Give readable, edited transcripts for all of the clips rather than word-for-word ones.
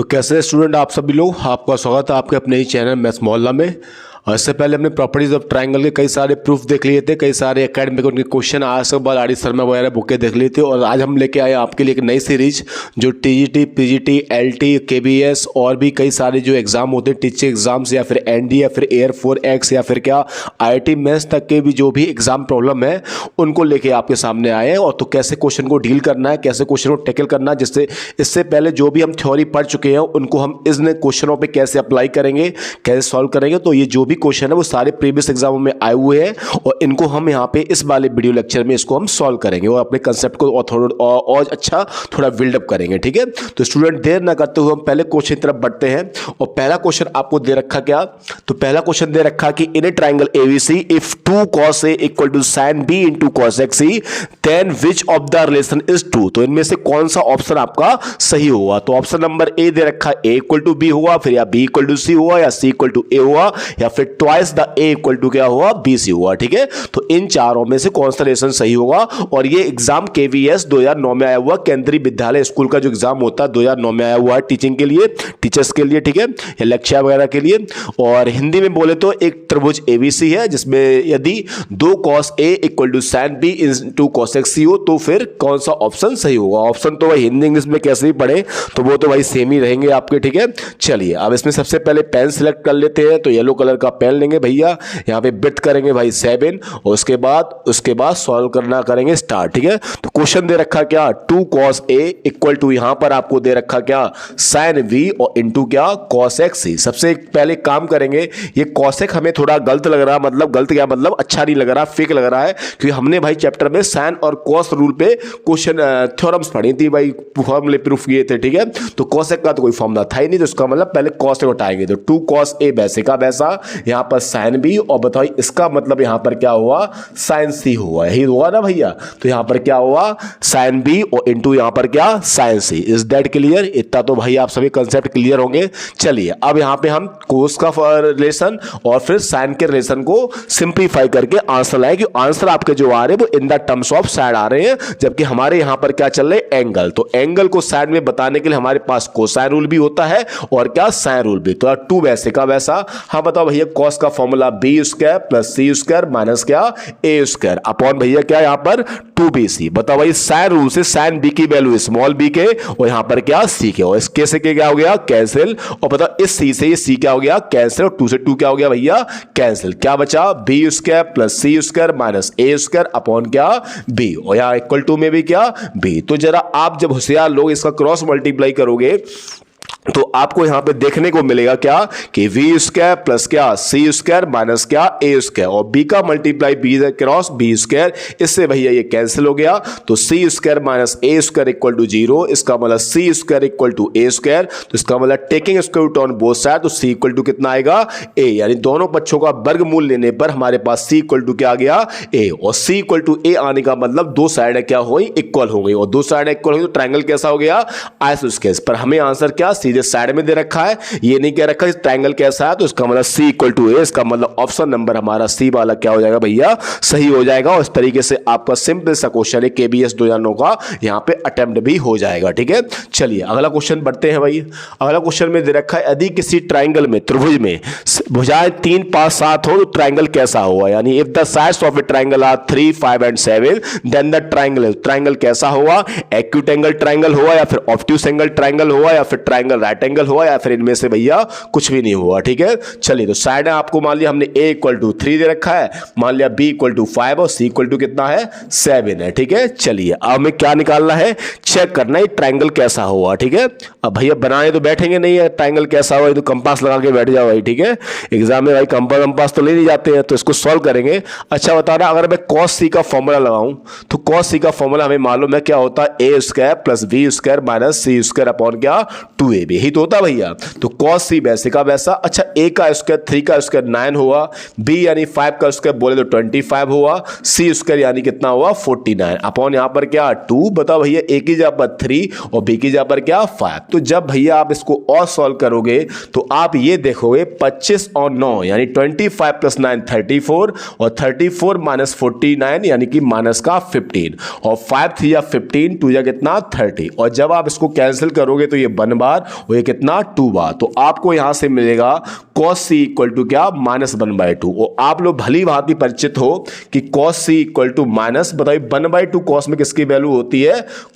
तो कैसे स्टूडेंट आप सभी लोग, आपका स्वागत है आपके अपने ही चैनल मैथ्स मोहल्ला में। इससे पहले हमने प्रॉपर्टीज ऑफ ट्रायंगल के कई सारे प्रूफ देख लिए थे, कई सारे एकेडमिक उनके क्वेश्चन आज के बाद आर डी शर्मा वगैरह बुकें देख लिए थे। और आज हम लेके आए आपके लिए एक नई सीरीज जो टीजीटी, पीजीटी, एलटी, केबीएस और भी कई सारे जो एग्जाम होते हैं टीचिंग एग्जाम्स या फिर एनडी या फिर एयर4 एक्स या फिर क्या आईआईटी मेंस तक के भी जो भी एग्जाम प्रॉब्लम है उनको लेके आपके सामने आए हैं। और तो कैसे क्वेश्चन को डील करना है, कैसे क्वेश्चन को टैकल करना है, जिससे इससे पहले जो भी हम थ्योरी पढ़ चुके हैं उनको हम इन क्वेश्चनों पर कैसे अप्लाई करेंगे, कैसे सॉल्व करेंगे। तो ये जो भी क्वेश्चन है वो सारे प्रीवियस एग्जामों में आए हुए हैं और इनको हम यहाँ पे इस वाले वीडियो लेक्चर में इसको हम सॉल्व करेंगे और अपने कंसेप्ट को और अच्छा थोड़ा बिल्डअप करेंगे। ठीक है, तो स्टूडेंट देर ना करते हुए हम पहले क्वेश्चन की तरफ बढ़ते हैं। और पहला क्वेश्चन आपको दे रखा क्या, तो पहला क्वेश्चन दे रखा कि in a triangle ABC if 2 cos A equal to sin B into cos X C then which of the relation is true. तो इनमें से कौन सा ऑप्शन आपका सही होगा। तो ऑप्शन नंबर ए दे रखा A इक्वल टू B होगा, फिर या B इक्वल टू C होगा, या C इक्वल टू A होगा, या फिर twice the A equal to क्या होगा, BC होगा। ठीक है, तो इन चारों में से कौन सा रिलेशन सही होगा। और ये एग्जाम केवीएस 2009 में आया हुआ केंद्रीय विद्यालय स्कूल का जो एग्जाम होता है 2009 में आया हुआ है टीचिंग के लिए, टीचर्स के लिए। ठीक है, या लेक्चर वगैरह के लिए। और हिंदी में बोले तो एक त्रिभुज एबीसी है जिसमें यदि 2 cos A equal to sin B into cos X C हो तो फिर कौन सा ऑप्शन सही होगा। ऑप्शन तो भाई हिंदी इंग्लिश में कैसे भी पढ़े तो वो तो भाई सेम ही रहेंगे आपके। ठीक है, चलिए अब इसमें सबसे पहले पेन सिलेक्ट कर लेते हैं। तो येलो कलर का पेन लेंगे भैया, यहाँ पे बिट करेंगे भाई 7 और उसके बाद सॉल्व करना करेंगे स्टार्ट। ठीक है, तो क्वेश्चन दे रखा क्या 2 cos A इक्वल टू यहां पर आपको दे रखा क्या sin V और इंटू क्या cos X C। सबसे पहले काम करेंगे, ये cos X हमें थोड़ा गलत लग रहा है, मतलब गलत क्या मतलब अच्छा नहीं लग रहा, फेक लग रहा है, क्योंकि हमने भाई चैप्टर में sin और cos रूल पे क्वेश्चन थ्योरम्स पढ़ी थी भाई, फॉर्मूले प्रूफ किए थे। ठीक है, तो cos X का तो कोई फॉर्मूला था ही नहीं, तो इसका मतलब पहले cos X उठाएंगे। तो 2 cos A वैसे का वैसा, यहां पर sin B और बताओ इसका मतलब यहां पर क्या हुआ sin C हुआ, यही हुआ ना भैया। तो यहां पर क्या हुआ sin B और इंटू यहां पर क्या sin C। Is that clear. इतना तो भाई आप सभी कंसेप्ट क्लियर होंगे। चलिए अब यहां पे हम cos का रिलेशन और फिर sin के रिलेशन को सिंप्लीफाई करके आंसर लाए, कि आंसर आपके जो आ रहे हैं वो in the terms of side आ रहे हैं, जबकि हमारे यहां पर क्या चल रहे हैं एंगल। तो एंगल को साइड में बताने के लिए हमारे पास कोसाइन रूल भी होता है और क्या साइन रूल भी। तो 2 वैसे का वैसा। हाँ बताओ भैया, cos का formula B square plus C square minus क्या A स्क्वायर अपॉन भैया क्या यहां पर 2BC। बताओ भाई साइन रूल से साइन B की वैल्यू स्मॉल b के और यहां पर क्या C के, और इसके से क्या हो गया कैंसिल। और बताओ इस C से ये C क्या हो गया कैंसिल, और 2 से 2 क्या हो गया भैया कैंसिल। क्या बचा B square plus C square minus A square upon क्या B, और यहां इक्वल टू में भी क्या B। तो जरा आप जब होशियार लोग इसका क्रॉस मल्टीप्लाई करोगे तो आपको यहां पे देखने को मिलेगा क्या कि V स्क्वायर प्लस क्या C स्क्वायर माइनस क्या A स्क्वायर, और B का multiply B cross B square, इससे भैया ये कैंसिल हो गया। तो C square minus A square equal to 0, इसका मतलब C square equal to A square. तो इसका मतलब taking square root on both side, तो C इक्वल टू कितना आएगा A, यानी दोनों पक्षों का वर्गमूल लेने पर हमारे पास C इक्वल टू क्या आ गया A, और C इक्वल टू A आने का मतलब दो साइड क्या हो गई इक्वल हो गई, और दो साइड इक्वल हो गई तो ट्राइंगल कैसा हो गया आइसोस्केलेस। पर हमें आंसर क्या सीधे साइड में दे रखा है, ये नहीं कह रखा ट्रायंगल कैसा है, तो इसका मतलब C इक्वल टू A, इसका मतलब ऑप्शन नंबर हमारा C वाला क्या हो जाएगा भैया सही हो जाएगा। और इस तरीके से आपका सिंपल सा क्वेश्चन है केबीएस 2009 का यहां पे अटेम्प्ट भी हो जाएगा। ठीक है, चलिए अगला क्वेश्चन बढ़ते हैं भाई। अगला क्वेश्चन में दे रखा है यदि किसी ट्रायंगल में त्रिभुज में भुजाएं 3, 5, 7 हो तो ट्रायंगल कैसा होगा। यानी if the sides of a triangle are 3, 5 and 7 then the triangle कैसा होगा, एक्यूट एंगल ट्रायंगल होगा या फिर ऑब्ट्यूस एंगल ट्रायंगल होगा या फिर ट्रायंगल राइट एंगल होगा या फिर इनमें से भैया कुछ भी नहीं हुआ। ठीक है, चलिए तो साइड है आपको मान लिया हमने A इक्वल टू 3 दे रखा है, मान लिया B इक्वल टू 5 और C इक्वल टू कितना है 7 है। ठीक है, चलिए अब हमें क्या निकालना है, चेक करना है ट्रायंगल कैसा हुआ। ठीक है, अब भैया बनाने तो बैठेंगे नहीं है, ट्रायंगल कैसा हुआ तो कंपास लगा के बैठ जाओ भाई। ठीक है, एग्जाम में भाई कंपास तो ले नहीं जाते हैं, तो इसको सॉल्व करेंगे। अच्छा बता रहा अगर मैं cos C का फॉर्मूला लगाऊं तो cos C का फॉर्मूला हमें मालूम है क्या होता है A square plus B square minus C square upon क्या 2AB, यही तो होता भैया। तो cos C वैसे का वैसा। अच्छा A का स्क्वायर 3 का स्क्वायर 9 हुआ, B यानी 5 का स्क्वायर बोले तो 25 हुआ, C स्क्वायर यानी कितना हुआ 49 अपॉन यहां पर क्या 2। बताओ भैया A की जगह पर 3 और B की जगह पर क्या 5। तो जब भैया आप इसको और सॉल्व करोगे तो आप ये देखोगे 25 और 9 यानी 25 प्लस 9 34 और 34 माइनस 49 यानी कि माइनस का 15 और 5 3 या 15 2 या कितना 30। और जब आप इसको कैंसिल करोगे तो ये 1 बार और ये कितना 2 बार। तो आपको यहां से मिलेगा cos c इक्वल टू क्या -1/2। और आप लोग भली भांति परिचित हो कि cos c equal to minus, बताइए 1/2 cos में किसकी वैल्यू होती है,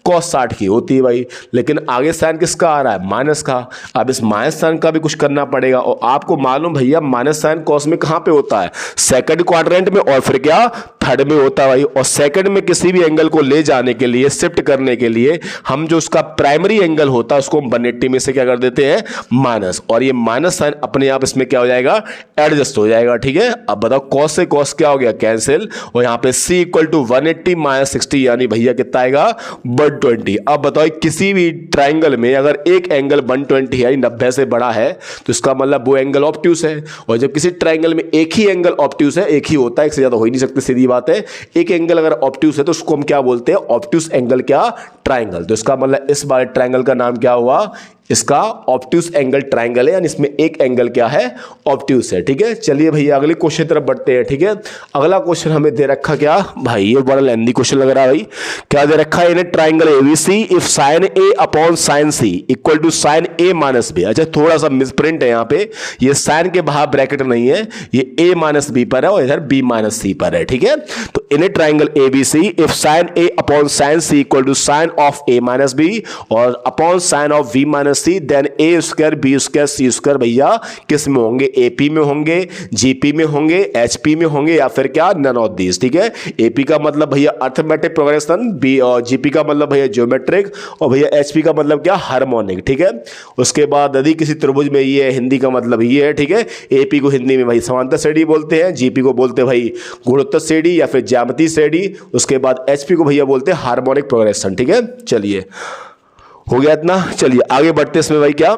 cos 60 की होती है भाई। लेकिन आगे साइन किसका आ रहा है, माइनस का। अब इस माइनस साइन का भी कुछ करना पड़ेगा। और आपको मालूम भैया माइनस साइन cos में कहां पे होता है, सेकंड क्वाड्रेंट में और फिर क्या थर्ड में होता है भाई। और सेकंड में किसी भी एंगल को ले जाने के लिए, शिफ्ट करने के लिए हम जो उसका प्राइमरी एंगल होता है उसको हम 180 में से क्या कर देते हैं, माइनस। और ये माइनस साइन अपने आप इसमें क्या हो जाएगा, एडजस्ट हो जाएगा। ठीक है, अब बताओ cos से cos क्या हो गया, कैंसिल। और यहां पे c इक्वल टू 180 - 60 यानी भैया कितना आएगा 120। अब बताओ किसी भी ट्राइंगल में अगर एक एंगल 120 यानी 90 से बड़ा है तो इसका मतलब वो एंगल ऑब्ट्यूस है। और जब किसी ट्राइंगल में एक ही एंगल ऑब्ट्यूस है, एक ही होता है, एक से ज्यादा हो ही नहीं सकते, सीधी बात है। एक एंगल अगर ऑब्ट्यूस है तो उसको हम क्या बोलते हैं, ऑब्ट्यूस एंगल क्या, ट्राइंगल। तो इसका मतलब इस बार ट्राइंगल का नाम क्या हुआ, इसका ऑब्ट्यूस एंगल ट्राइंगल है, यानी इसमें एक एंगल क्या है, ऑब्ट्यूस है। ठीक है, चलिए भैया अगले क्वेश्चन तरफ बढ़ते हैं। ठीक है, अगला क्वेश्चन हमें दे रखा क्या भाई, ये बड़ा लेंथी क्वेश्चन लग रहा है भाई। क्या दे रखा है, in triangle ABC if sine A upon sine C equal to sine A minus B. अच्छा थोड़ा सा मिसप्रिंट है यहाँ पे, ये साइन के बाहर ब्रैकेट नहीं है, ये ए माइनस बी पर है और इधर बी माइनस सी पर है। ठीक है, तो in triangle ABC if sine A upon sine C equal to sine of a minus b और upon sine of b minus c, then a square b square c square भैया किस में होंगे, एपी में होंगे, जीपी में होंगे, HP में होंगे, या फिर क्या नन ऑफ दीस। ठीक है, एपी का मतलब भैया अर्थमेटिक प्रोग्रेशन, बी और जीपी का मतलब भैया ज्योमेट्रिक, और भैया एचपी का मतलब क्या, हार्मोनिक। ठीक है, उसके बाद यदि किसी त्रिभुज में ये है, हिंदी का मतलब ये है। ठीक है, एपी को हिंदी में भाई समांतर श्रेणी बोलते हैं, जीपी को बोलते हैं भाई गुणोत्तर श्रेणी या फिर ज्यामितीय श्रेणी, उसके बाद एचपी को भैया बोलते हैं हार्मोनिक प्रोग्रेशन। ठीक है, चलिए हो गया इतना, चलिए आगे बढ़ते इसमें भाई क्या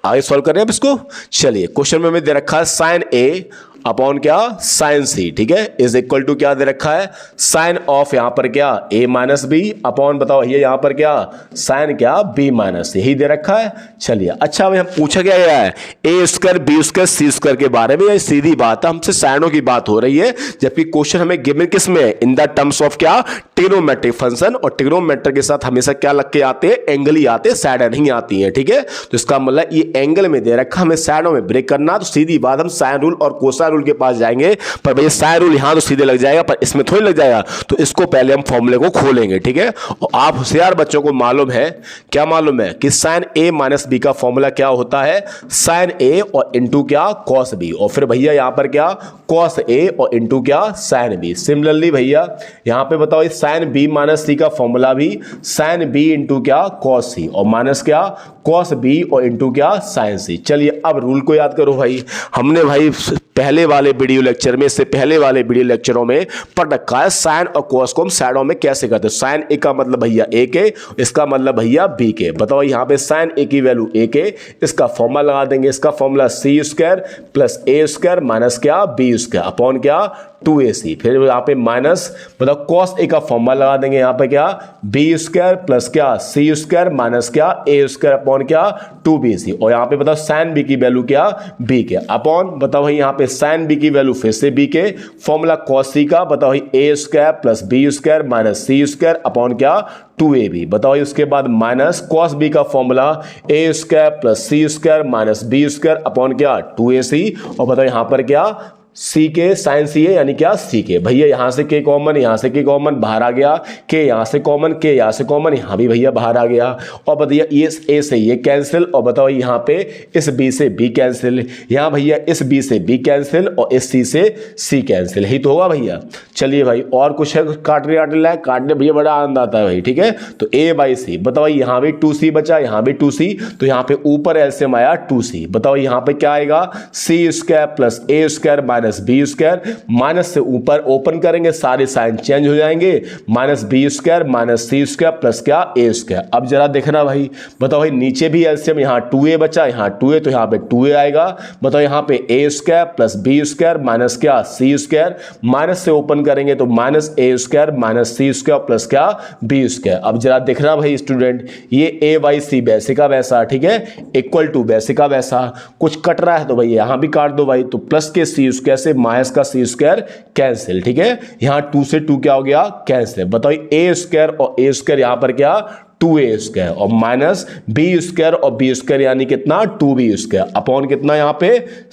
आगे सॉल्व कर रहे हैं अब इसको। चलिए क्वेश्चन में हमें दे रखा है साइन ए अपॉन क्या, साइन सी। ठीक है, इज इक्वल टू क्या दे रखा है, साइन ऑफ यहां पर क्या ए माइनस बी अपॉन बताओ ये यहां पर क्या साइन क्या बी माइनस, यही दे रखा है। चलिए अच्छा भाई हम पूछा क्या गया है, ए square b square c square के बारे में। ये सीधी बात है, हमसे साइनों की बात हो रही है, जबकि क्वेश्चन हमें गिवन किस में, इन द टर्म्स ऑफ क्या, ट्रिग्नोमेट्रिक फंक्शन। और ट्रिग्नोमेट्रिक के साथ हमेशा क्या लग के आते हैं, एंगल ही आते हैं, साइड नहीं आती है। ठीक है, तो इसका मतलब ये एंगल में दे रखा, हमें साइडों में ब्रेक करना, तो सीधी बात हम साइन रूल और कोसाइन रूल के पास जाएंगे। पर भैया साइन रूल यहां तो सीधे लग जाएगा, पर इसमें थोड़ी लग जाएगा, तो इसको पहले हम फॉर्मूले को खोलेंगे। ठीक है, और आप होशियार बच्चों को मालूम है, क्या मालूम है कि साइन ए माइनस बी का फॉर्मूला क्या होता है, साइन ए और इंटू क्या कॉस बी, और फिर भैया यहां पर क्या कॉस ए और इंटू क्या साइन बी। सिमिलरली भैया यहां पे बताओ साइन बी माइनस सी का फॉर्मूला भी साइन बी इंटू क्या कॉस सी और माइनस क्या कॉस बी और इंटू क्या साइन सी। चलिए अब रूल को याद करो भाई, हमने भाई पहले वाले वीडियो लेक्चर में, इससे पहले वाले वीडियो लेक्चरों में पढ़ रखा है साइन और कॉस को हम साइडों में कैसे करते हैं। साइन ए का मतलब भैया ए के, इसका मतलब भैया बी के। बताओ यहां पे साइन ए की वैल्यू ए के, इसका फॉर्मूला लगा देंगे, इसका formula C square plus a square minus क्या बी स्क्वायर अपॉन क्या 2ac। फिर यहाँ पे माइनस मतलब cos a का फॉर्मूला लगा देंगे, यहाँ पे क्या बी स्क्वायर प्लस क्या सी स्क्वायर माइनस क्या ए स्क्वायर अपॉन क्या 2bc। और यहाँ पे बताओ साइन बी की वैल्यू क्या b के अपॉन बताओ भाई यहाँ पे साइन बी की वैल्यू फिर से b के, फॉर्मूला cos c का बताओ भाई a square plus b square minus c square upon क्या 2ab। बताओ उसके बाद माइनस cos b का formula a square plus c square minus b square upon क्या 2ac। और बताओ यहाँ पर क्या सी के साइन सी है यानी क्या सी के। भैया यहां से के कॉमन, यहां से के कॉमन बाहर आ गया, के यहां से कॉमन, के यहां से कॉमन, यहां भी भैया बाहर आ गया। और बताइए ये ए से ये कैंसिल, और बताओ यहां पे इस बी से बी कैंसिल, यहां भैया इस बी से बी कैंसिल और इस सी से सी कैंसिल, यही तो होगा भैया। चलिए भाई और कुछ है काटने काटने लायक, काटने भैया बड़ा आनंद आता है भाई। ठीक है, तो ए बाई सी, बताओ यहां भी 2c बचा, यहां भी 2c, तो यहां पे ऊपर एलसीएम आया 2c। बताओ यहां पे क्या आएगा c square plus a square minus b square, minus से ऊपर ओपन करेंगे सारे साइन चेंज हो जाएंगे, minus b square minus c square plus क्या ए स्क्वायर। अब जरा देखना भाई, बताओ भाई नीचे भी एलसीएम यहाँ 2a बचा, यहाँ 2a तो यहाँ पे 2a आएगा। बताओ यहाँ पे a square plus b square minus क्या सी स्क्वायर, माइनस से ओपन करेंगे तो minus a square minus c square plus क्या बी स्क्वायर। अब जरा देखना भाई स्टूडेंट, ये ए बाई सी वैसे का वैसा, ठीक है, इक्वल टू वैसे का वैसा, कुछ कट रहा है तो भाई यहां भी काट दो भाई, तो प्लस के सी स्क्वायर से माइनस का सी स्क्वायर कैंसिल। ठीक है, यहां 2 से 2 क्या हो गया कैंसिल। बताओ ए स्क्वायर और ए स्क्वायर यहां पर क्या 2a स्क्वायर और माइनस बी स्क्वायर और बी स्क्वायर यानी कितना 2b स्क्वायर अपॉन कितना यहाँ पे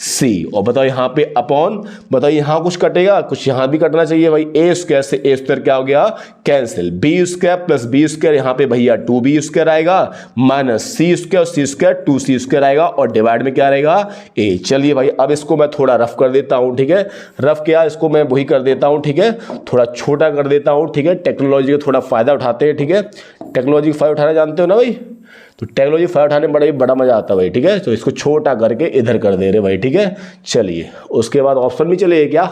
c और बताओ यहाँ पे अपॉन बताओ यहाँ कुछ कटेगा कुछ यहाँ भी कटना चाहिए भाई a स्क्वायर से a स्क्वायर क्या हो गया cancel b square plus b square यहाँ पे भैया 2b स्क्वायर आएगा माइनस c स्क्वायर और c स्क्वायर 2c स्क्वायर आएगा और डिवाइड में क्या रहेगा a। चलिए भाई अब इसको मैं थोड़ा रफ कर देता हूँ ठीक है रफ क्या इसको मैं वही कर देता हूँ ठीक है थोड़ा छोटा कर देता हूँ ठीक है टेक्नोलॉजी का थोड़ा फायदा उठाते हैं ठीक है टेक्नोलॉजी का फायदा उठाना जानते हो ना भाई तो टेक्नोलॉजी फायदा उठाने में बड़ा मजा आता है भाई ठीक है तो इसको छोटा करके इधर कर दे रहे भाई ठीक है चलिए उसके बाद ऑप्शन भी चलिए क्या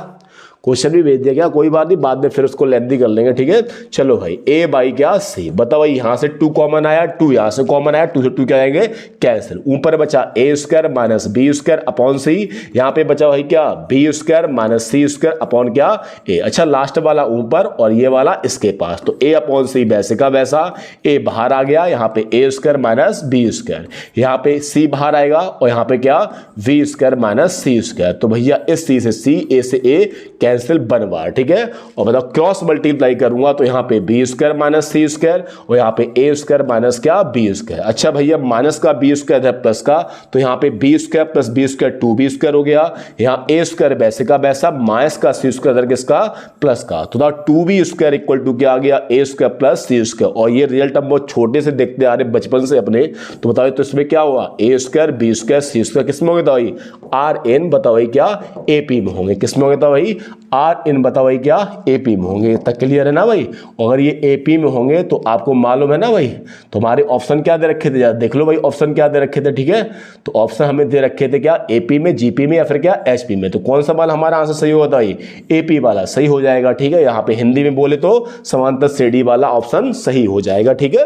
क्वेश्चन भी भेज दिया क्या कोई बात नहीं बाद में फिर उसको लेंथी कर लेंगे ठीक है चलो भाई a बाई क्या c बताओ भाई यहाँ से 2 कॉमन आया 2 यहाँ से कॉमन आया 2 से 2 क्या आएंगे कैंसिल ऊपर बचा a square minus b square upon c यहाँ पे बचा भाई क्या b square minus c square upon क्या a अच्छा लास्ट वाला ऊपर और ये वाला इसके पास तो a अपॉन c वैसे का वैसा a बाहर आ गया यहाँ पे a square minus b square यहाँ पे c बाहर आएगा और यहाँ पे क्या v square minus c square तो भैया इस c से c a से a कैंसिल बन बार ठीक है और बताओ क्रॉस मल्टीप्लाई करूंगा तो यहाँ पे b square minus c square और यहाँ पे ए स्क्वायर माइनस क्या बी स्क्वायर अच्छा भैया माइनस का बी स्क्वायर है प्लस का तो यहाँ पे b square plus b square 2b square हो गया यहाँ ए स्क्वायर वैसे का वैसा माइनस का सी स्क्वायर किसका प्लस का तो 2b स्क्वायर इक्वल टू क्या आ गया ए स्क्वायर प्लस सी स्क्वायर और ये रिजल्ट हम बहुत छोटे से देखते आ रहे बचपन से अपने तो बताओ तो इसमें क्या हुआ ए square b square c square किसमें होंगे भाई आर एन बताओ भाई क्या एपी में होंगे किसमें होंगे भाई आर इन बताओ भाई क्या एपी में होंगे तक क्लियर है ना भाई अगर ये एपी में होंगे तो आपको मालूम है ना भाई तो हमारे ऑप्शन क्या दे रखे थे देख लो भाई ऑप्शन क्या दे रखे थे ठीक है तो ऑप्शन हमें दे रखे थे क्या एपी में जीपी में या फिर क्या एचपी में तो कौन सा वाला हमारा आंसर सही होगा भाई एपी वाला सही हो जाएगा ठीक है यहाँ पे हिंदी में बोले तो समांतर श्रेणी वाला ऑप्शन सही हो जाएगा ठीक है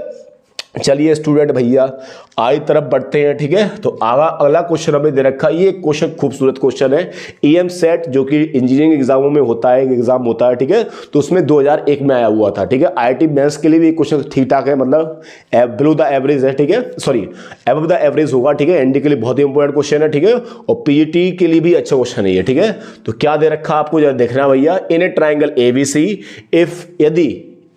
चलिए स्टूडेंट भैया आई तरफ बढ़ते हैं ठीक है तो अगला क्वेश्चन हमें दे रखा ये क्वेश्चन खूबसूरत क्वेश्चन है ईएम सेट जो कि इंजीनियरिंग एग्जामों में होता है एग्जाम होता है ठीक है तो उसमें 2001 में आया हुआ था ठीक है आईआईटी मेंस के लिए भी क्वेश्चन ठीक ठाक है मतलब बिलो द एवरेज है ठीक है सॉरी अबव द एवरेज होगा ठीक है एनडी के लिए बहुत ही इंपॉर्टेंट क्वेश्चन है ठीक है और पीईटी के लिए भी अच्छा क्वेश्चन है ये ठीक है तो क्या दे रखा आपको जरा देखना भैया in a triangle ABC if यदि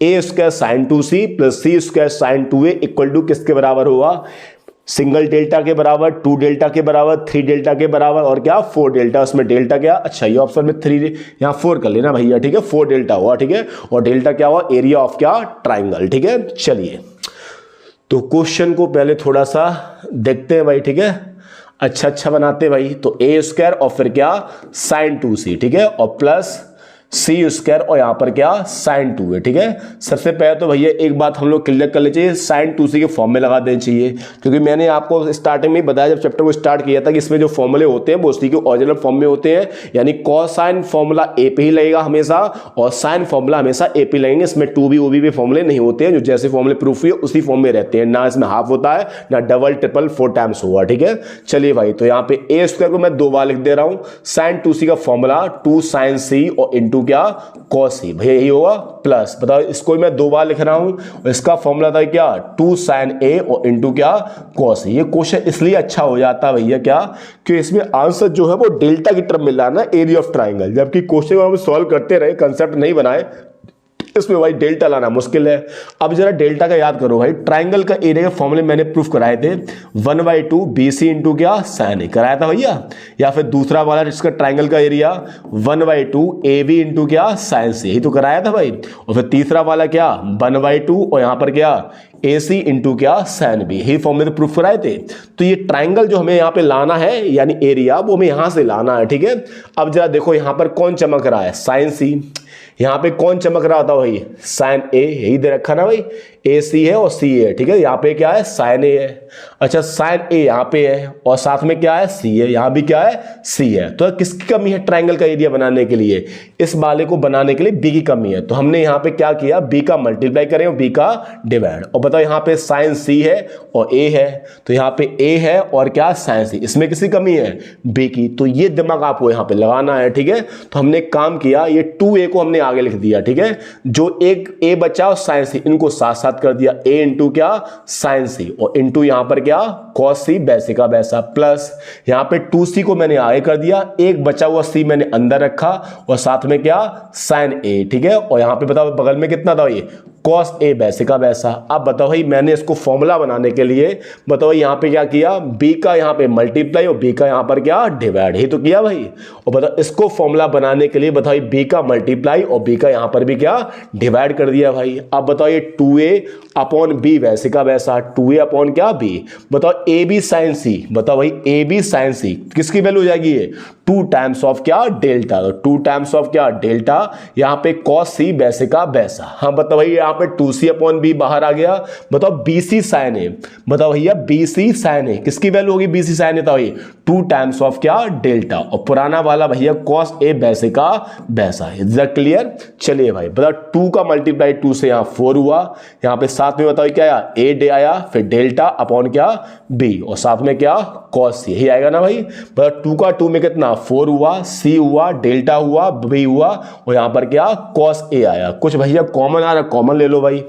a square sine 2c plus c square sine 2a equal to किसके बराबर होगा सिंगल डेल्टा के बराबर 2 डेल्टा के बराबर 3 डेल्टा के बराबर और क्या 4 डेल्टा उसमें डेल्टा क्या अच्छा ये ऑप्शन में 3 यहाँ 4 कर लेना भैया ठीक है 4 डेल्टा हुआ ठीक है और डेल्टा क्या हुआ एरिया ऑफ क्या ट्राइंगल ठीक है चलिए तो क्वेश्चन को पहले थोड़ा सा देखते हैं भाई ठीक है अच्छा बनाते भाई तो ए स्क्वायर और फिर क्या साइन 2c ठीक है और प्लस सी स्क्वायर और यहाँ पर क्या साइन 2 है ठीक है सबसे पहले तो भैया एक बात हम लोग क्लियर कर ले चाहिए साइन 2c के फॉर्म में लगा देना चाहिए क्योंकि मैंने आपको स्टार्टिंग में बताया जब चैप्टर को स्टार्ट किया था कि इसमें जो फॉर्मूले होते हैं वो उसी के ओरिजिनल फॉर्म में होते हैं यानी कॉसाइन फॉर्मूला ए पे ही लगेगा हमेशा और साइन फॉर्मूला हमेशा ए पे लगेंगे इसमें 2b OB पे फॉर्मूले नहीं होते हैं जो जैसे फॉर्मूले प्रूफ हुए उसी फॉर्म में रहते हैं ना इसमें हाफ होता है ना डबल ट्रिपल 4 टाइम्स हुआ ठीक है चलिए भाई तो यहाँ पे ए स्क्वायर को मैं 2 बार लिख दे रहा हूँ साइन 2c का फॉर्मूला 2 साइन c और इंटू क्या cos c भैया यही होगा प्लस बताओ इसको मैं 2 बार लिख रहा हूं इसका फॉर्मूला था क्या 2 साइन a और इंटू क्या cos ये क्वेश्चन इसलिए अच्छा हो जाता है भैया क्या कि इसमें आंसर जो है वो डेल्टा की टर्म मिल रहा है ना एरिया ऑफ ट्राइंगल जबकि क्वेश्चन को हम सॉल्व करते रहे कंसेप्ट नहीं बनाए इसमें भाई डेल्टा लाना मुश्किल है अब जरा डेल्टा का याद करो भाई ट्राइंगल का एरिया के फॉर्मूले मैंने प्रूफ कराए थे 1/2 BC इंटू क्या साइन ए कराया था भैया या फिर दूसरा वाला जिसका ट्राइंगल का एरिया 1/2 AB इंटू क्या साइन से यही तो कराया था भाई और फिर तीसरा वाला क्या 1/2 और यहाँ पर क्या AC इंटू क्या साइन बी यही फॉर्मूले तो प्रूफ कराए थे तो ये ट्राइंगल जो हमें यहाँ पे लाना है यानी एरिया वो हमें यहाँ से लाना है ठीक है अब जरा देखो यहाँ पर कौन चमक रहा है साइन सी यहाँ पे कौन चमक रहा था भाई साइन ए यही दे रखा ना भाई ए सी है और सी है ठीक है यहाँ पे क्या है साइन ए है अच्छा साइन ए यहाँ पे है और साथ में क्या है सी है यहाँ भी क्या है सी है तो किसकी कमी है ट्राइंगल का एरिया बनाने के लिए इस वाले को बनाने के लिए बी की कमी है तो हमने यहाँ पे क्या किया बी का मल्टीप्लाई करें और बी का डिवाइड और बताओ यहाँ पे साइन सी है और ए है तो यहाँ पे ए है और क्या साइन सी इसमें किसी कमी है बी की तो ये दिमाग आपको यहाँ पे लगाना है ठीक है तो हमने काम किया ये 2a को हमने आगे लिख दिया ठीक है जो एक ए बचा और साइन सी इनको साथ साथ कर दिया a इंटू क्या साइन सी और इंटू यहां पर क्या कॉस सी वैसे का वैसा प्लस यहां पे 2c को मैंने आगे कर दिया एक बचा हुआ c मैंने अंदर रखा और साथ में क्या साइन a ठीक है और यहां पे बताओ बगल में कितना था ये कॉस ए वैसे का वैसा। अब बताओ भाई मैंने इसको फॉर्मूला बनाने के लिए बताओ यहाँ पे क्या किया, बी का यहाँ पे मल्टीप्लाई और बी का यहाँ पर क्या डिवाइड ही तो किया भाई। और बताओ इसको फॉर्मूला बनाने के लिए बताओ बी का मल्टीप्लाई और बी का यहाँ पर भी क्या डिवाइड कर दिया भाई। अब बताओ ये 2a अपॉन बी वैसे का वैसा, 2a अपॉन क्या बी। बताओ ए बी साइन सी, बताओ भाई ए बी साइन सी किसकी वैल्यू हो जाएगी ये 2 टाइम्स ऑफ क्या डेल्टा, तो 2 टाइम्स ऑफ क्या डेल्टा, यहाँ पे कॉस सी वैसे का वैसा। हाँ बताओ भाई यहाँ पे 2c अपॉन बी बाहर आ गया। बताओ bc साइन ए, बताओ भैया bc साइन ए किसकी वैल्यू होगी bc साइन ए, तो भाई 2 टाइम्स ऑफ क्या डेल्टा, और पुराना वाला भैया कॉस ए वैसे का वैसा है। Is that clear. चलिए भाई बताओ 2 का मल्टीप्लाई 2 से यहाँ 4 हुआ, यहाँ पे साथ में बताओ क्या आया ए डे आया, फिर डेल्टा अपॉन क्या बी, और साथ में क्या कॉस सी, यही आएगा ना भाई। बताओ 2 का 2 में कितना 4 हुआ, सी हुआ, डेल्टा हुआ, बी हुआ, और यहाँ पर क्या कॉस ए आया। कुछ भैया कॉमन आ रहा है, कॉमन ले लो भाई,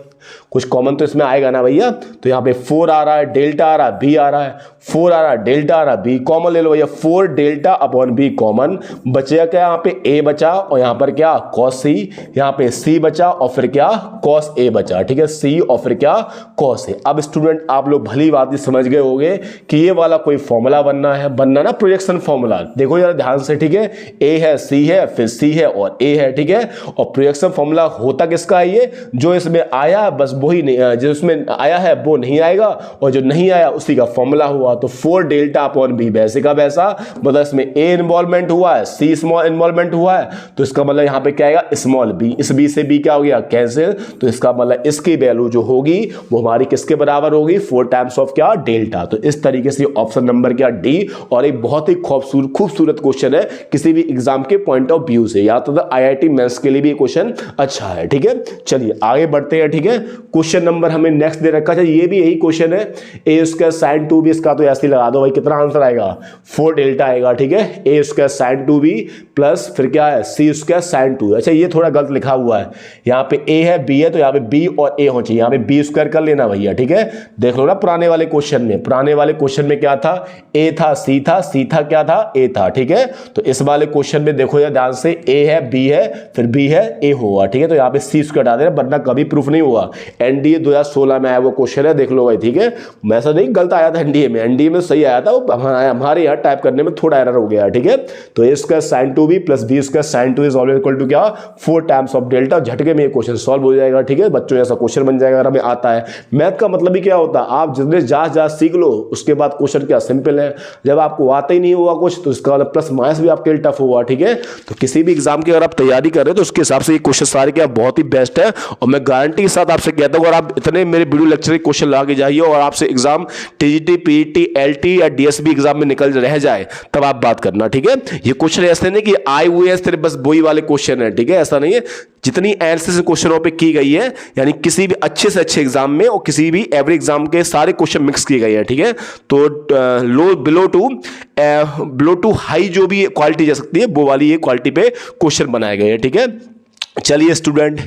कुछ कॉमन तो इसमें आएगा ना भैया। तो यहाँ पे 4 आ रहा है, डेल्टा आ रहा है, बी आ रहा है, 4 आ रहा है, डेल्टा आ रहा है, बी कॉमन ले लो भैया, 4 डेल्टा अपॉन बी कॉमन, बचेगा क्या यहाँ पे ए बचा, और यहाँ पर क्या कॉस सी, यहाँ पे सी बचा और फिर क्या कॉस ए बचा, ठीक है, सी और फिर क्या कॉस ए। अब स्टूडेंट आप लोग भली बात ही समझ गए होंगे कि ये वाला कोई फॉर्मूला बनना ना प्रोजेक्शन फॉर्मूला। देखो यार ध्यान से, ठीक है, ए है, सी है, फिर सी है और ए है, ठीक है, और प्रोजेक्शन फॉर्मूला होता किसका है ये, जो इसमें आया बस वही नहीं, जो उसमें आया है वो नहीं आएगा, और जो नहीं आया उसी का फॉर्मूला हुआ। तो 4 डेल्टा अपॉन बी वैसे का वैसा, मतलब इसमें ए इन्वॉल्वमेंट हुआ है, सी स्मॉल इन्वॉल्वमेंट हुआ है, तो इसका मतलब यहां पे क्या आएगा स्मॉल बी, इस बी से बी क्या हो गया कैंसिल, तो इसका मतलब इसकी वैल्यू जो होगी वो हमारी किसके बराबर होगी 4 टाइम्स ऑफ क्या डेल्टा। तो इस तरीके से ऑप्शन नंबर क्या डी, और एक बहुत ही खूबसूरत क्वेश्चन है किसी भी एग्जाम के पॉइंट ऑफ व्यू से, या तो IIT मेंस के लिए भी क्वेश्चन अच्छा है, ठीक है। चलिए आगे बढ़ते हैं, ठीक है। क्वेश्चन नंबर हमें नेक्स्ट दे रखा है, ये भी यही क्वेश्चन है, ए स्क्वायर साइन 2b, इसका तो ऐसे ही लगा दो भाई, कितना आंसर आएगा 4 डेल्टा आएगा, ठीक है, ए स्क्वायर साइन 2b प्लस फिर क्या है सी स्क्वायर साइन 2। अच्छा ये थोड़ा गलत लिखा हुआ है, यहाँ पे ए है बी है, तो यहाँ पे बी और ए हो चाहिए, यहाँ पे बी स्क्वायर कर लेना भैया, ठीक है। देख लो ना पुराने वाले क्वेश्चन में क्या था, ए था, सी था, सी था, क्या था ए था, ठीक है। तो इस वाले क्वेश्चन में देखो यार ध्यान से, ए है, बी है, फिर बी है, ए होगा, ठीक है, तो यहाँ पे सी स्क्वायर डाल देना, वरना कभी प्रूफ नहीं हुआ। एनडीए 2016 में आया वो क्वेश्चन है, देख लो भाई, ठीक है, ऐसा नहीं गलत आया था एनडीए में सही आया था, वो हमारे यहाँ टाइप करने में थोड़ा एरर हो गया, ठीक है। तो a square sine 2b plus b square sine 2 is always equal to क्या 4 टाइम्स ऑफ डेल्टा। झटके में ये क्वेश्चन सॉल्व हो जाएगा, ठीक है बच्चों, ऐसा क्वेश्चन बन जाएगा अगर हमें आता है। मैथ का मतलब ही क्या होता है, आप जितने जा सीख लो उसके बाद क्वेश्चन क्या सिंपल है। जब आपको आता ही नहीं हुआ कुछ तो इसका मतलब प्लस माइनस भी आपके लिए टफ हुआ, ठीक है। तो किसी भी एग्जाम की अगर आप तैयारी कर रहे हो तो उसके हिसाब से ये क्वेश्चन सारे क्या बहुत ही बेस्ट है, और मैं गारंटी के साथ आपसे कहता हूं अगर आप इतने मेरे वीडियो लेक्चर के क्वेश्चन लगा के जाइए और आपसे एग्जाम टीजीटी पीईटी एलटी या डीएसबी एग्जाम में निकल रह जाए तब आप बात करना, ठीक है। ये क्वेश्चन ऐसे नहीं कि आए हुए हैं सिर्फ बस वही वाले क्वेश्चन है, ठीक है, ऐसा नहीं है। जितनी एनालिसिस क्वेश्चनों पे की गई है, यानी किसी भी अच्छे से अच्छे एग्जाम में और किसी भी एवरेज एग्जाम के सारे क्वेश्चन मिक्स किए गए हैं, ठीक है। तो लो बिलो टू हाई जो भी क्वालिटी जा सकती है वो वाली ये क्वालिटी पे क्वेश्चन बनाए गए हैं, ठीक है। चलिए स्टूडेंट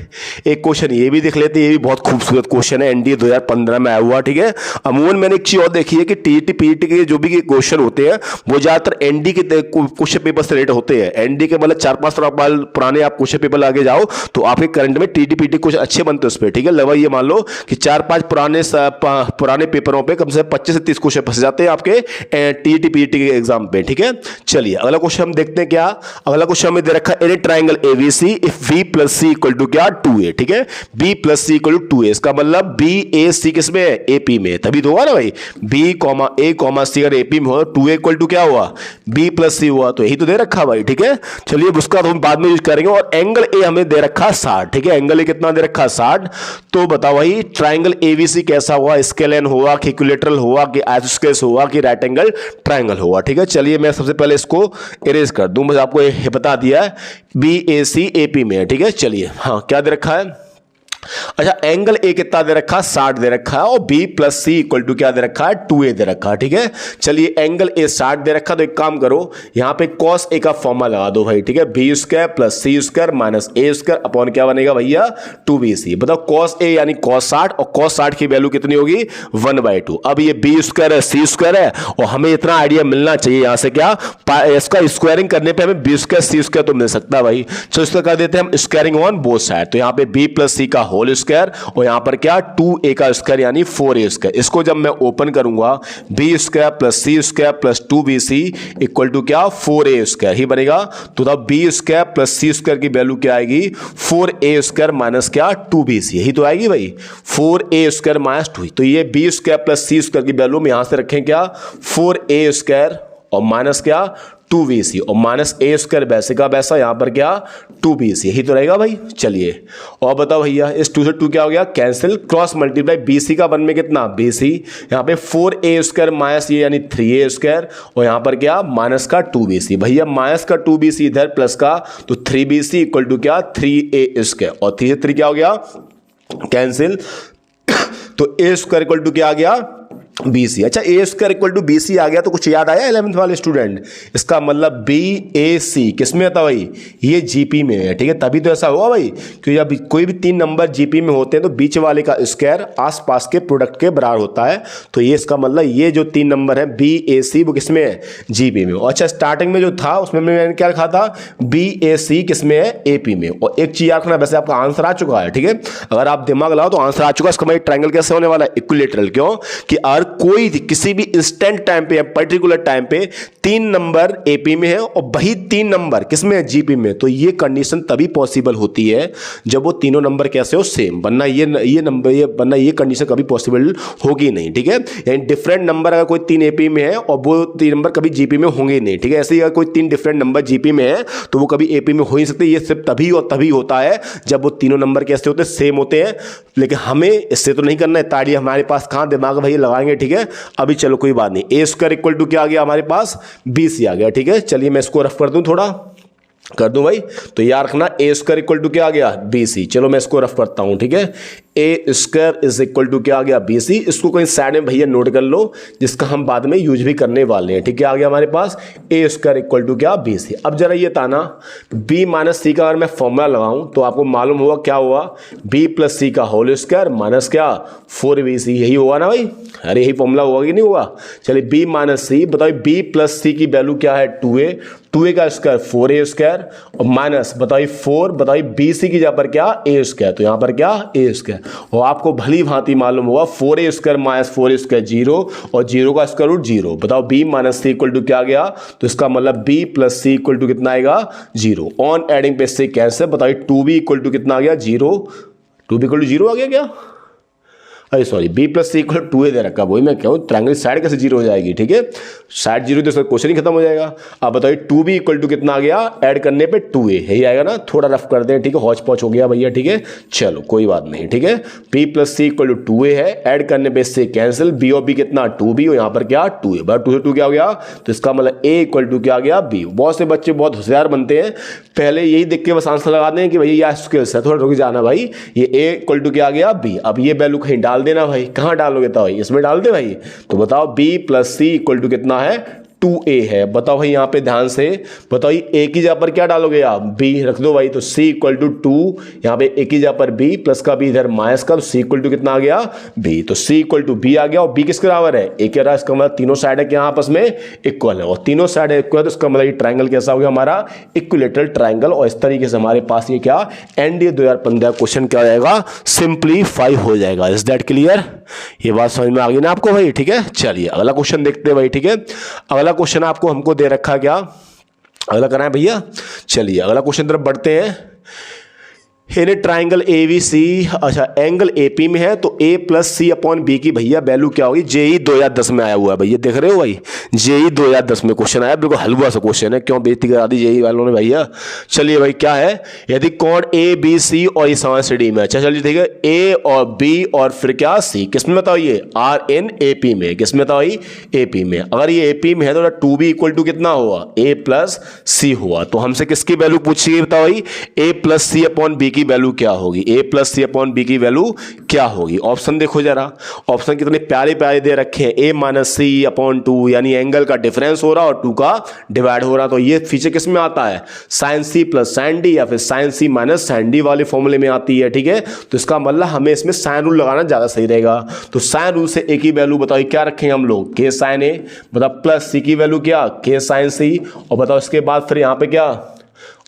एक क्वेश्चन ये भी देख लेते हैं, ये भी बहुत खूबसूरत क्वेश्चन है, एनडीए 2015 में आया हुआ, ठीक है। अमूमन मैंने एक चीज और देखी है कि टीईटी पीईटी के जो भी क्वेश्चन होते हैं वो ज्यादातर एनडी के क्वेश्चन पेपर से रिलेटेड होते हैं। एनडी के मतलब 4-5 साल पुराने आप क्वेश्चन पेपर लागे जाओ तो आपके करंट में टीईटी पीईटी क्वेश्चन अच्छे बनते हैं उस पर, ठीक है। लगभग ये मान लो कि 4-5 पुराने पेपरों पर कम से कम 25 से 30 क्वेश्चन फंस जाते हैं आपके टीईटी पीईटी के एग्जाम पे, ठीक है। चलिए अगला क्वेश्चन हम देखते हैं क्या। अगला क्वेश्चन हमें दे रखा है any triangle ABC if b plus c equal to क्या 2a, ठीक है, b plus c equal to 2a, इसका मतलब b a c किसमें है AP में, तभी तो होगा ना भाई, b a c अगर AP में हो 2a इक्वल टू क्या हुआ b प्लस सी हुआ, तो यही तो दे रखा भाई, ठीक है। चलिए उसका तो हम बाद में यूज करेंगे। और एंगल a हमें दे रखा 60, ठीक है, एंगल a कितना दे रखा 60। तो बताओ भाई ट्राइंगल ABC कैसा हुआ, स्केलेन हुआ कि इक्विलेटरल हुआ कि आइसोस्केलेस हुआ कि राइट एंगल ट्राइंगल हुआ, ठीक है। चलिए मैं सबसे पहले इसको इरेज कर दूं, बस आपको ये बता दिया है BAC AP में है, ठीक है। चलिए हाँ क्या दे रखा है, अच्छा एंगल ए कितना दे रखा 60 दे रखा है, और b plus c equal to क्या दे रखा है 2a दे रखा है, ठीक है। चलिए एंगल ए 60 दे रखा, तो एक काम करो यहां पे cos a का फॉर्मूला लगा दो भाई, ठीक है, b square plus c square minus a square upon क्या बनेगा भैया 2bc। बताओ cos a यानी cos 60 और cos 60 की वैल्यू कितनी होगी 1/2। अब ये b स्क्वायर है c स्क्वायर है, और हमें इतना आइडिया मिलना चाहिए यहां से क्या इसका स्क्वायरिंग करने पे हमें b स्क्वायर c स्क्वायर तो मिल सकता है भाई। तो इसका कर देते हैं हम स्क्वायरिंग ऑन बोथ साइड, तो यहां पे b प्लस सी का होल स्क्वायर और यहाँ पर क्या 2a का स्क्वायर यानी 4a स्क्वायर। इसको जब मैं ओपन करूंगा b square plus c square plus 2bc equal to क्या 4a स्क्वायर ही बनेगा। तो तब b square plus c square की वैल्यू क्या आएगी 4a स्क्वायर माइनस क्या 2bc, यही तो आएगी भाई 4a स्क्वायर माइनस 2। तो ये b square plus c square की वैल्यू हम यहां से रखें क्या 4a स्क्वायर और माइनस क्या 2bc और माइनस a स्क्वायर वैसे का वैसा यहाँ पर क्या 2bc, यही तो रहेगा भाई। चलिए और बताओ भैया इस 2 से 2 क्या हो गया कैंसिल, क्रॉस मल्टीप्लाई bc का 1 में कितना bc, यहाँ पे 4a स्क्वायर माइनस ये यानी 3a स्क्वायर और यहाँ पर क्या माइनस का 2bc। भैया माइनस का 2bc इधर प्लस का तो 3bc इक्वल टू क्या 3a स्क्वायर और 3 से 3 क्या हो गया कैंसिल। तो a स्क्वायर इक्वल टू क्या आ गया BC। अच्छा a square equal to BC आ गया तो कुछ याद आया 11th वाले स्टूडेंट, इसका मतलब BAC किस में आता भाई ये GP में है, ठीक है। तभी तो ऐसा हुआ भाई क्योंकि जब कोई भी 3 नंबर GP में होते हैं तो बीच वाले का स्क्वायर आसपास के प्रोडक्ट के बराबर होता है। तो ये इसका मतलब ये जो 3 नंबर है BAC वो किस में है GP में। और अच्छा स्टार्टिंग में जो था उसमें मैंने क्या लिखा था BAC किस में है AP में। और एक चीज याद रखना, वैसे आपका आंसर आ चुका है, ठीक है, अगर आप दिमाग लगाओ तो आंसर आ चुका है। इसका मतलब ट्रायंगल कैसे होने वाला है इक्विलैटरल, क्यों कि कोई किसी भी इंस्टेंट टाइम पे या पर्टिकुलर टाइम पे 3 नंबर एपी में है और वही 3 नंबर किसमें है जीपी में, तो ये कंडीशन तभी पॉसिबल होती है जब वो तीनों नंबर कैसे हो सेम, वरना ये कंडीशन कभी पॉसिबल होगी नहीं, ठीक है। यानी डिफरेंट नंबर अगर कोई 3 एपी में है और वो 3 नंबर कभी जीपी में होंगे नहीं, ठीक है। ऐसे ही अगर कोई 3 डिफरेंट नंबर जीपी में है तो वो कभी एपी में हो ही सकते। ये सिर्फ तभी और तभी होता है जब वो तीनों नंबर कैसे होते हैं सेम होते हैं। लेकिन हमें इससे तो नहीं करना है, ताड़ी हमारे पास कहाँ दिमाग भाई लगाएंगे, ठीक है। अभी चलो कोई बात नहीं, ए स्क्वायर इक्वल टू क्या आ गया हमारे पास BC आ गया, ठीक है। चलिए मैं इसको रफ कर दूं, थोड़ा कर दूं भाई, तो याद रखना ए स्क्वायर इक्वल टू क्या आ गया BC। चलो मैं इसको रफ करता हूं, ठीक है। ए स्क्वायर इज इक्वल टू क्या आ गया BC। इसको कहीं साइड में भैया नोट कर लो जिसका हम बाद में यूज भी करने वाले हैं, ठीक है। आ गया हमारे पास ए स्क्वायर इक्वल टू क्या BC। अब जरा ये था ना B माइनस C का अगर मैं फॉर्मूला लगाऊं तो आपको मालूम होगा क्या हुआ B प्लस C का होल स्क्वायर माइनस क्या 4BC, यही होगा ना भाई। अरे यही फॉर्मूला होगा कि नहीं होगा। चलिए B माइनस C बताइए B प्लस C की वैल्यू क्या है 2A का स्क्वायर 4A स्क्वायर और माइनस बताइए 4 बताइए BC की जगह पर क्या A स्क्वायर, तो यहाँ पर क्या A स्क्वायर। और आपको भली भांति मालूम होगा 4A square minus 4A square 0 और 0 का स्क्वायर रूट 0। बताओ B minus C equal to क्या आ गया, तो इसका मतलब B plus C equal to कितना आएगा 0। ऑन एडिंग पे से कैंसिल। बताइए 2B इक्वल टू कितना आ गया 0, 2B इक्वल टू 0 आ गया क्या, अरे sorry B plus C equal to 2A दे रखा, वही मैं कहूँ ट्रायंगल साइड कैसे 0 हो जाएगी, ठीक है। साइड 0 तो क्वेश्चन ही खत्म हो जाएगा। अब बताइए 2B इक्वल टू कितना आ गया, ऐड करने पे 2A यही आएगा ना। थोड़ा रफ कर दें, ठीक है, हौच पौच हो गया भैया, ठीक है। चलो कोई बात नहीं, ठीक है। B plus C equal to 2A है, ऐड करने पे इससे कैंसिल, B और B कितना 2B और यहाँ पर क्या 2A, बट 2 से 2 क्या हो गया, तो इसका मतलब A इक्वल टू क्या आ गया B। बहुत से बच्चे बहुत होशियार बनते हैं, पहले यही देख के बस आंसर लगा दें कि भैया स्किल्स है, थोड़ा रुक जाना भाई। ये A इक्वल टू क्या आ गया B। अब ये वैल्यू कहीं डाल देना भाई, कहां डालोगे तो भाई इसमें डाल दे भाई। तो बताओ B plus C equal to कितना है 2A है। बताओ भाई यहाँ पे ध्यान से बताओ, A की जगह पर क्या डालोगे आप B रख दो भाई, तो C इक्वल टू 2, यहाँ पे A की जगह पर B प्लस का B इधर माइनस का, तो C इक्वल टू कितना आ गया B। तो C इक्वल टू B आ गया और B किसके बराबर है A के बराबर। इसका मतलब तीनों साइड है क्या आपस में इक्वल है और तीनों साइड इक्वल है, तो इसका मतलब ये ट्रायंगल कैसा हो गया हमारा इक्विलैटरल ट्रायंगल। और इस तरीके से हमारे पास ये क्या NDA 2015 क्वेश्चन क्या हो जाएगा सिंप्लीफाई हो जाएगा। इज दैट क्लियर, ये बात समझ में आ गई ना आपको भाई, ठीक है। चलिए अगला क्वेश्चन देखते हैं भाई, ठीक है। अगला क्वेश्चन आपको हमको दे रखा क्या, अगला करना है भैया। चलिए अगला क्वेश्चन तरफ बढ़ते हैं। इन ट्राइंगल ABC, अच्छा एंगल AP में है तो A plus C upon B की भैया वैल्यू क्या होगी। JEE 2010 में आया हुआ है भैया, देख रहे हो भाई, JEE 2010 में क्वेश्चन आया, बिल्कुल हलवा सा क्वेश्चन है, क्यों बेइज्जती करा दी JEE वालों ने भैया। चलिए भाई क्या है, यदि कोण ABC और ये समान CD में, अच्छा चलिए ठीक है, A और B और फिर क्या C किस में बताओ, ये RN AP में, किस में बताओ AP में। अगर ये AP में है तो 2B इक्वल टू कितना हुआ A प्लस C हुआ। तो हमसे किसकी वैल्यू पूछी गई बताओ भाई, A plus C upon B की वैल्यू क्या होगी, A plus C upon B की वैल्यू क्या होगी। ऑप्शन देखो जरा, ऑप्शन कितने प्यारे प्यारे दे रखे हैं, A माइनस C अपॉन 2 यानी एंगल का डिफरेंस हो रहा और 2 का डिवाइड हो रहा। तो ये फीचर किस में आता है sine C plus sine D या फिर साइन C माइनस साइन D वाले फॉर्मूले में आती है, ठीक है। तो इसका मतलब हमें इसमें साइन रूल लगाना ज्यादा सही रहेगा। तो साइन रूल से A की वैल्यू बताओ क्या रखेंगे हम लोग, K साइन A, बताओ प्लस C की वैल्यू क्या K साइन C, और बताओ इसके बाद फिर यहाँ पे क्या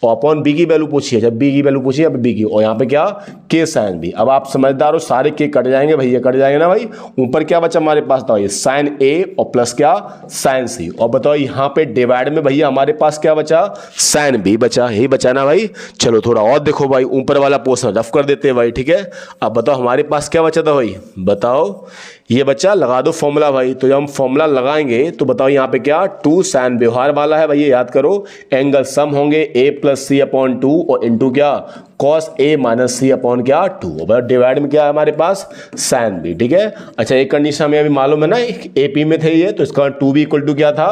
और अपॉन बी की वैल्यू पूछी है, जब बी की वैल्यू पूछी है बी की, और यहाँ पे क्या के साइन बी। अब आप समझदार हो, सारे के कट जाएंगे भैया, कट जाएंगे ना भाई। ऊपर क्या बचा हमारे पास, बताओ ये साइन ए और प्लस क्या साइन सी, और बताओ यहाँ पे डिवाइड में भैया हमारे पास क्या बचा, साइन बी बचा, यही बचा ना भाई। चलो थोड़ा और देखो भाई, ऊपर वाला पोर्शन रफ कर देते हैं भाई, ठीक है। अब बताओ हमारे पास क्या बचा था भाई, बताओ ये बच्चा, लगा दो फॉर्मूला भाई। तो जब हम फॉर्मूला लगाएंगे तो बताओ यहाँ पे क्या, 2 साइन व्यवहार वाला है भाई, ये याद करो। एंगल सम होंगे a प्लस सी अपॉन 2 और इंटू क्या cos a minus c upon क्या 2, और डिवाइड में क्या है हमारे पास साइन b, ठीक है। अच्छा एक कंडीशन हमें अभी मालूम है ना, ए पी में थे ये, तो इसका 2b इक्वल टू क्या था,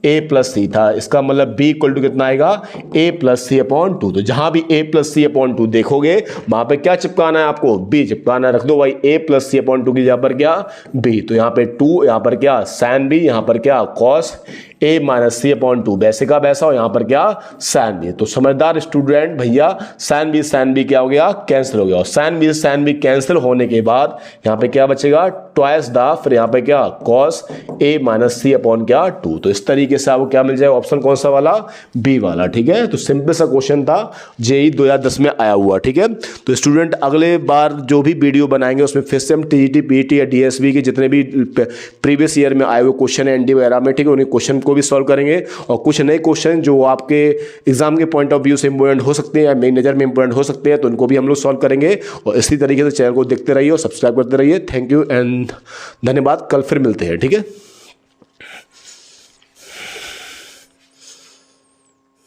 a प्लस सी था। इसका मतलब b इक्वल टू कितना आएगा, a प्लस सी अपॉन 2। तो जहां भी a प्लस सी अपॉन 2 देखोगे वहां पे क्या चिपकाना है आपको, b चिपकाना है। रख दो भाई a प्लस सी अपॉन 2 की जगह पर क्या b, तो यहाँ पे 2, यहाँ पर क्या साइन b, यहाँ पर क्या cos a minus c upon 2, वैसे का वैसा, और यहाँ पर क्या साइन b। तो समझदार स्टूडेंट भैया साइन b क्या हो गया, कैंसिल हो गया, और साइन b कैंसिल होने के बाद यहाँ पे क्या बचेगा, ट्वाइस द, फिर यहाँ पे क्या cos a minus c upon क्या 2। तो इस तरीके से आपको क्या मिल जाएगा, ऑप्शन कौन सा वाला, बी वाला, ठीक है। तो सिंपल सा क्वेश्चन था, जेई 2010 में आया हुआ, ठीक है। तो स्टूडेंट अगले बार जो भी वीडियो बनाएंगे उसमें फिर से हम टीजीटी पीईटी या डीएसबी के जितने भी प्रीवियस ईयर में आए हुए क्वेश्चन है एनडी वगैरह में, ठीक है, उन्हीं क्वेश्चन को भी सॉल्व करेंगे, और कुछ नए क्वेश्चन जो आपके एग्जाम के पॉइंट ऑफ व्यू से इंपॉर्टेंट हो सकते हैं या मेरी नज़र में इंपॉर्टेंट हो सकते हैं, तो उनको भी हम लोग सॉल्व करेंगे। और इसी तरीके से चैनल को देखते रहिए और सब्सक्राइब करते रहिए। थैंक यू एंड धन्यवाद, कल फिर मिलते हैं, ठीक है।